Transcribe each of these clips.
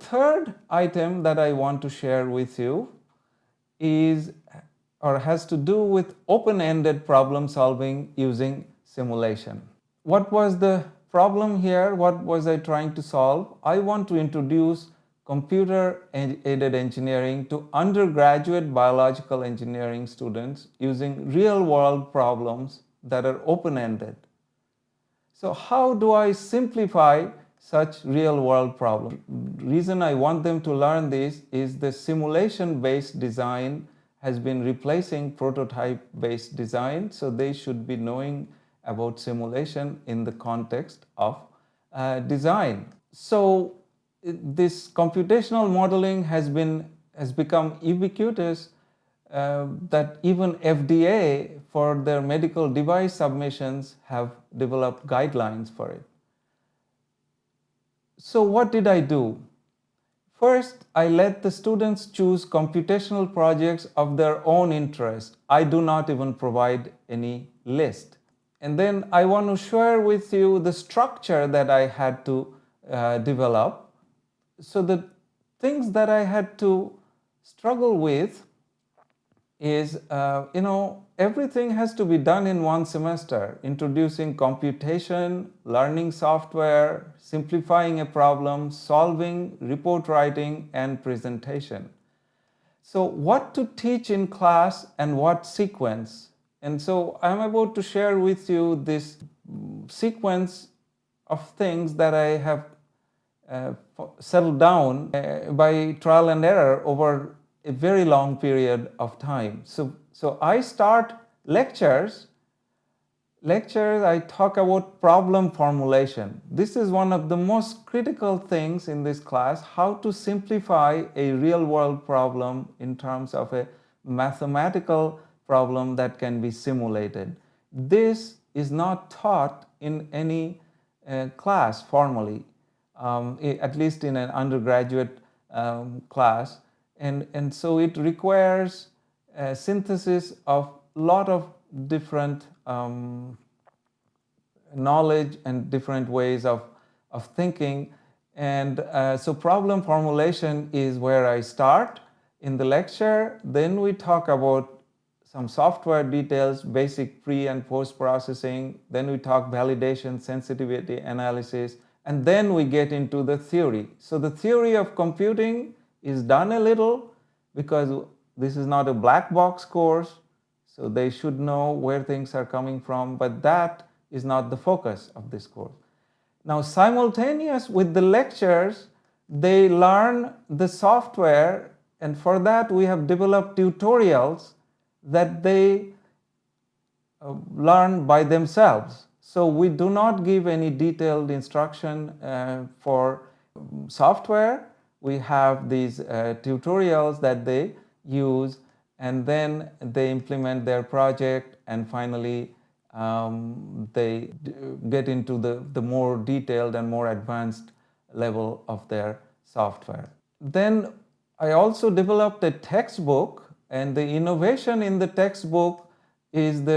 third item that I want to share with you is or has to do with open-ended problem solving using simulation. What was the problem here? What was I trying to solve? I want to introduce computer-aided engineering to undergraduate biological engineering students using real-world problems that are open-ended. So how do I simplify such real-world problems? The reason I want them to learn this is the simulation-based design has been replacing prototype-based design, so they should be knowing about simulation in the context of design. So this computational modeling has become ubiquitous that even FDA for their medical device submissions have developed guidelines for it. So what did I do? First, I let the students choose computational projects of their own interest. I do not even provide any list. And then I want to share with you the structure that I had to develop. So the things that I had to struggle with is, everything has to be done in one semester. Introducing computation, learning software, simplifying a problem, solving, report writing, and presentation. So what to teach in class and what sequence? And so I'm about to share with you this sequence of things that I have settled down by trial and error over a very long period of time. So I start lectures, I talk about problem formulation. This is one of the most critical things in this class, how to simplify a real-world problem in terms of a mathematical problem that can be simulated. This is not taught in any class formally, at least in an undergraduate class. And so it requires a synthesis of a lot of different knowledge and different ways of thinking. And so problem formulation is where I start in the lecture. Then we talk about some software details, basic pre and post processing. Then we talk validation, sensitivity analysis, and then we get into the theory. So the theory of computing is done a little because this is not a black box course, so they should know where things are coming from, but that is not the focus of this course. Now, simultaneous with the lectures, they learn the software, and for that we have developed tutorials that they learn by themselves. So we do not give any detailed instruction for software. We have these tutorials that they use, and then they implement their project, and finally they get into the more detailed and more advanced level of their software. Then I also developed a textbook, and the innovation in the textbook is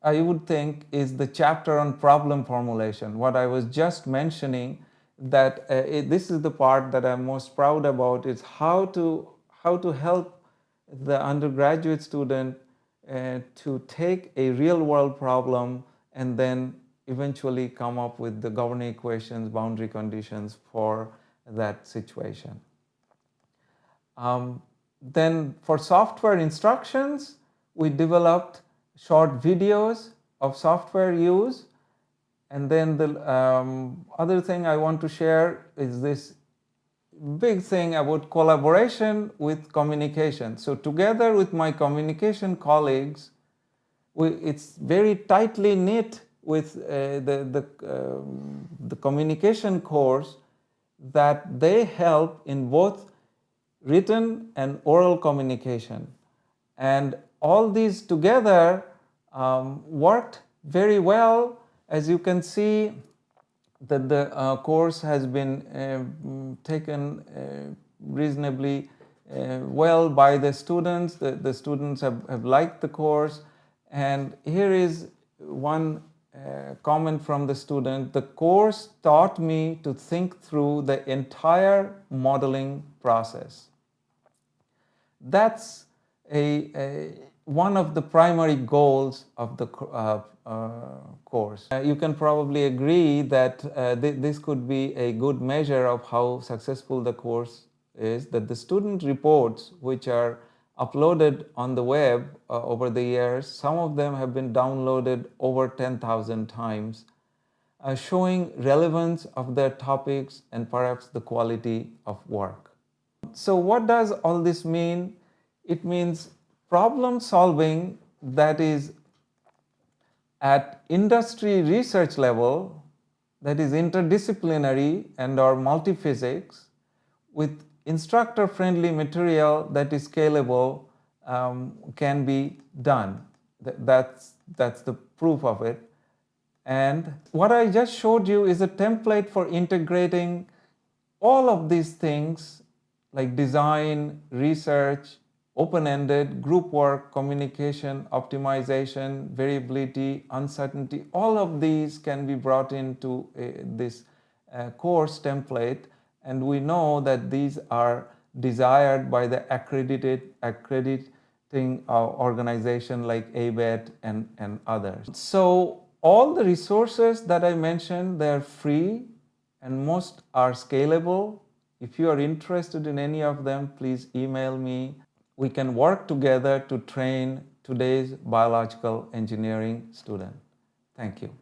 I would think, is the chapter on problem formulation. What I was just mentioning, that this is the part that I'm most proud about, is how to help the undergraduate student to take a real-world problem and then eventually come up with the governing equations, boundary conditions for that situation. Then for software instructions, we developed short videos of software use. And then the other thing I want to share is this big thing about collaboration with communication. So together with my communication colleagues, it's very tightly knit with the communication course, that they help in both written and oral communication. And all these together worked very well. As you can see, that the course has been taken reasonably well by the students. The students have liked the course. And here is one comment from the student, the course taught me to think through the entire modeling process. That's one of the primary goals of the course. You can probably agree that this could be a good measure of how successful the course is, that the student reports which are uploaded on the web over the years, some of them have been downloaded over 10,000 times, showing relevance of their topics and perhaps the quality of work. So what does all this mean? It means problem solving that is at industry research level, that is interdisciplinary and or multiphysics, with instructor-friendly material that is scalable, can be done. That's the proof of it. And what I just showed you is a template for integrating all of these things like design, research, open-ended, group work, communication, optimization, variability, uncertainty. All of these can be brought into this course template, and we know that these are desired by the accrediting organization like ABET and others. So all the resources that I mentioned, they are free and most are scalable. If you are interested in any of them, please email me. We can work together to train today's biological engineering student. Thank you.